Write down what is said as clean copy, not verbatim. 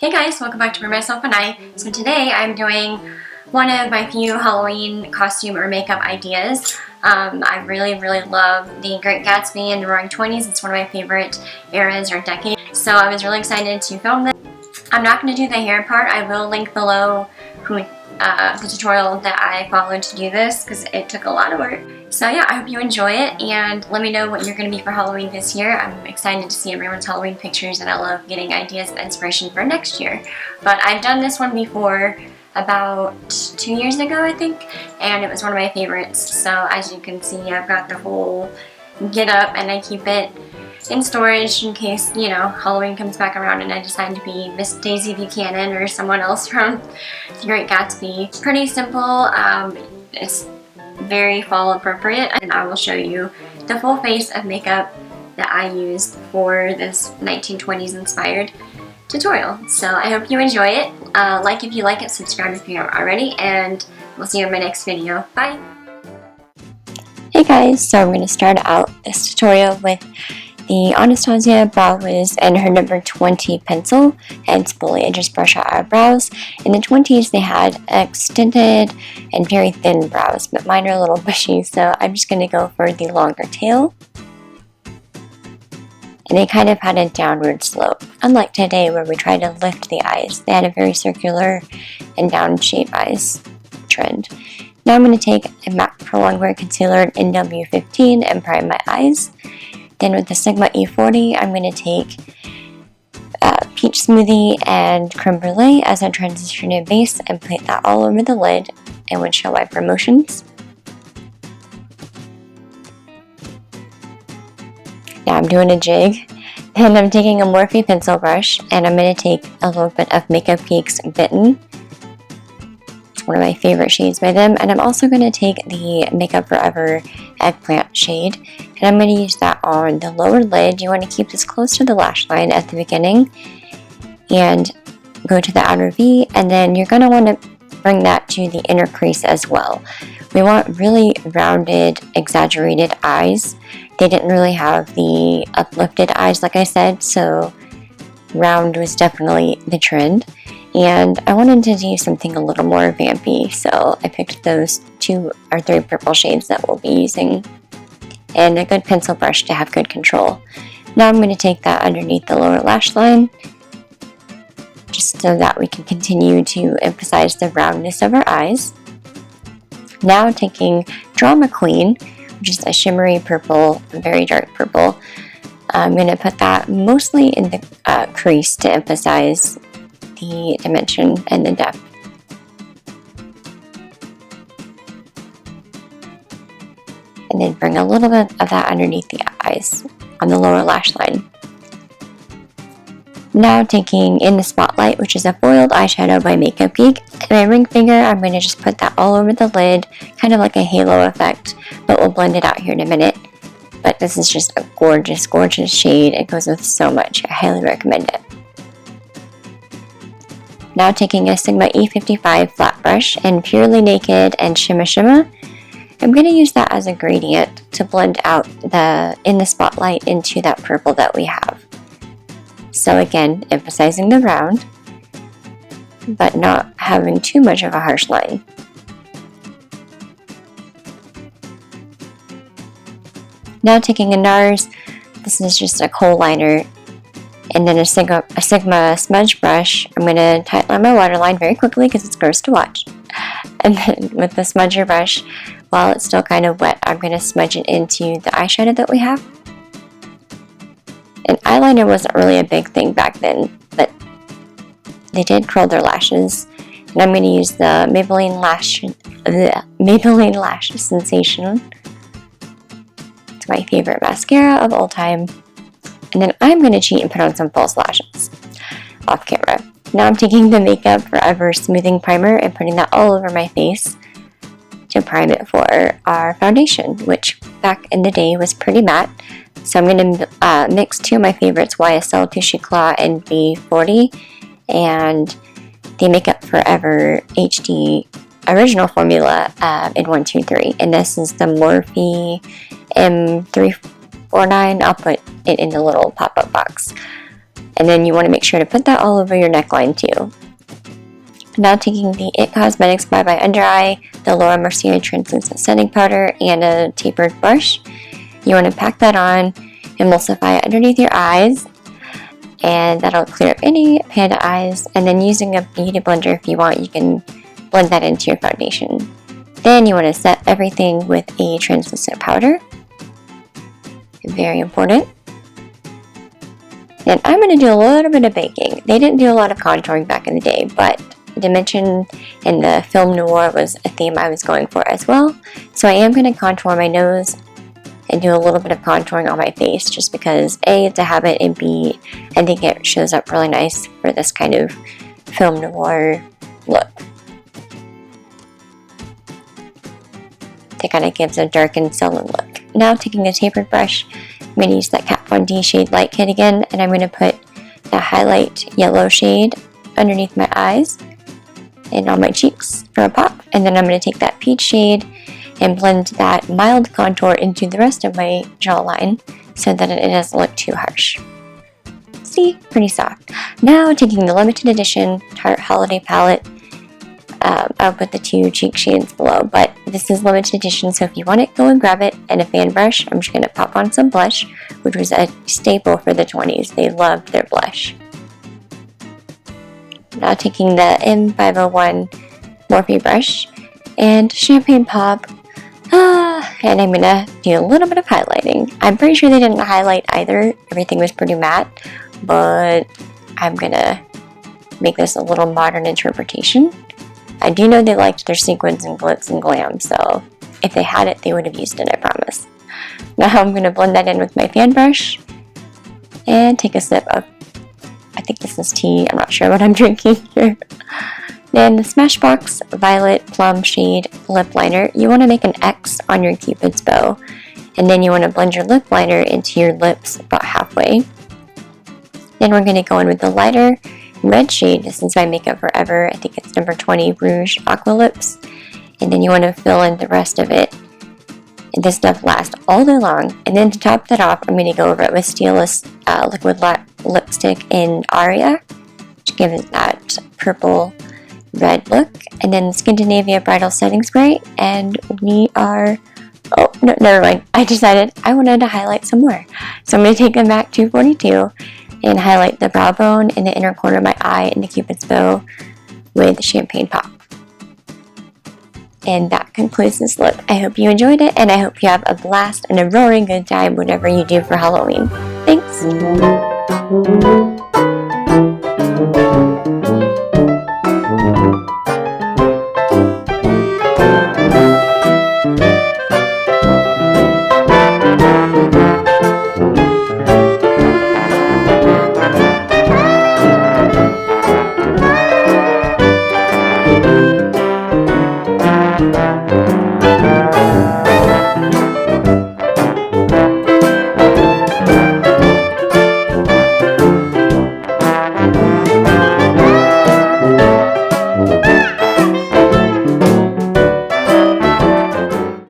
Hey guys, welcome back to BriMyselfAndEye. So today I'm doing one of my few Halloween costume or makeup ideas. I really love the Great Gatsby and the Roaring 20s. It's one of my favorite eras or decades. So I was really excited to film this. I'm not going to do the hair part. I will link below the tutorial that I followed to do this because it took a lot of work. So yeah, I hope you enjoy it and let me know what you're going to be for Halloween this year. I'm excited to see everyone's Halloween pictures and I love getting ideas and inspiration for next year. But I've done this one before about 2 years ago, I think, and it was one of my favorites. So as you can see, I've got the whole get up and I keep it in storage in case, you know, Halloween comes back around and I decide to be Miss Daisy Buchanan or someone else from The Great Gatsby. It's pretty simple. It's very fall appropriate, and I will show you the full face of makeup that I used for this 1920s inspired tutorial. So I hope you enjoy it. Like if you like it, subscribe if you haven't already, and we'll see you in my next video. Bye! Hey guys, so I'm going to start out this tutorial with the Anastasia Brow Wiz and her number 20 pencil and spoolie. I just brush out our brows. In the 20s they had extended and very thin brows, but mine are a little bushy, so I'm just going to go for the longer tail. And they kind of had a downward slope, unlike today where we try to lift the eyes. They had a very circular and down shape eyes trend. Now I'm going to take a MAC Pro Longwear Concealer in NW15 and prime my eyes. Then with the Sigma E40, I'm going to take Peach Smoothie and Creme Brulee as a transition base and put that all over the lid and windshield wiper motions. Now I'm doing a jig. Then I'm taking a Morphe pencil brush and I'm going to take a little bit of Makeup Geek's Bitten. It's one of my favorite shades by them. And I'm also going to take the Makeup Forever Eggplant shade. And I'm going to use that on the lower lid. You want to keep this close to the lash line at the beginning and go to the outer V, and then you're going to want to bring that to the inner crease as well. We want really rounded, exaggerated eyes. They didn't really have the uplifted eyes like I said, so round was definitely the trend. And I wanted to do something a little more vampy, so I picked those 2 or 3 purple shades that we'll be using, and a good pencil brush to have good control. Now I'm going to take that underneath the lower lash line, just so that we can continue to emphasize the roundness of our eyes. Now taking Drama Queen, which is a shimmery purple, a very dark purple, I'm going to put that mostly in the crease to emphasize the dimension and the depth. And then bring a little bit of that underneath the eyes on the lower lash line. Now taking In the Spotlight, which is a foiled eyeshadow by Makeup Geek, and my ring finger, I'm going to just put that all over the lid, kind of like a halo effect, but we'll blend it out here in a minute. But this is just a gorgeous, gorgeous shade. It goes with so much. I highly recommend it. Now taking a Sigma E55 flat brush and Purely Naked and Shimma Shimma, I'm going to use that as a gradient to blend out the In the Spotlight into that purple that we have. So again, emphasizing the round, but not having too much of a harsh line. Now taking a NARS, this is just a kohl liner, and then a Sigma smudge brush. I'm going to tightline my waterline very quickly because it's gross to watch. And then with the smudger brush, while it's still kind of wet, I'm going to smudge it into the eyeshadow that we have. And eyeliner wasn't really a big thing back then, but they did curl their lashes. And I'm going to use the Maybelline Lash Sensation. It's my favorite mascara of all time. And then I'm going to cheat and put on some false lashes off camera. Now I'm taking the Makeup Forever Smoothing Primer and putting that all over my face to prime it for our foundation, which back in the day was pretty matte. So I'm going to mix 2 of my favorites, YSL Touche Éclat in B40 and the Makeup Forever HD original formula in 123. And this is the Morphe M349. I'll put it in the little pop-up box. And then you want to make sure to put that all over your neckline too. Now taking the It Cosmetics Bye Bye Under Eye, the Laura Mercier Translucent Setting Powder, and a tapered brush, you want to pack that on, emulsify it underneath your eyes, and that'll clear up any panda eyes. And then using a beauty blender, if you want, you can blend that into your foundation. Then you want to set everything with a translucent powder. Very important. And I'm going to do a little bit of baking. They didn't do a lot of contouring back in the day, but dimension in the film noir was a theme I was going for as well. So I am going to contour my nose and do a little bit of contouring on my face, just because A, it's a habit, and B, I think it shows up really nice for this kind of film noir look. It kind of gives a darkened sullen look. Now taking a tapered brush, I'm going to use that Kat Von D shade Light Kit again, and I'm going to put the highlight yellow shade underneath my eyes and on my cheeks for a pop. And then I'm going to take that peach shade and blend that mild contour into the rest of my jawline so that it doesn't look too harsh. See? Pretty soft. Now taking the limited edition Tarte Holiday Palette, I'll put the two cheek shades below, but this is limited edition, so if you want it, go and grab it. And a fan brush, I'm just going to pop on some blush, which was a staple for the 20s. They loved their blush. Now taking the M501 Morphe brush and champagne pop, and I'm going to do a little bit of highlighting. I'm pretty sure they didn't highlight either. Everything was pretty matte, but I'm going to make this a little modern interpretation. I do know they liked their sequins and glitz and glam, so if they had it, they would have used it, I promise. Now I'm going to blend that in with my fan brush and take a sip of, I think this is tea, I'm not sure what I'm drinking here. Then the Smashbox Violet Plum Shade Lip Liner. You want to make an X on your Cupid's bow, and then you want to blend your lip liner into your lips about halfway. Then we're going to go in with the lighter red shade. This is by Makeup Forever. I think it's number 20 Rouge Aqua Lips. And then you want to fill in the rest of it. And this stuff lasts all day long. And then to top that off, I'm going to go over it with Stylist Liquid Lipstick in Aria, which gives it that purple red look. And then Scandinavia Bridal Setting Spray. And we are... oh, no, never mind. I decided I wanted to highlight some more. So I'm going to take a MAC 242 and highlight the brow bone in the inner corner of my eye and the Cupid's bow with Champagne Pop. And that concludes this look. I hope you enjoyed it, and I hope you have a blast and a roaring good time whatever you do for Halloween. Thanks!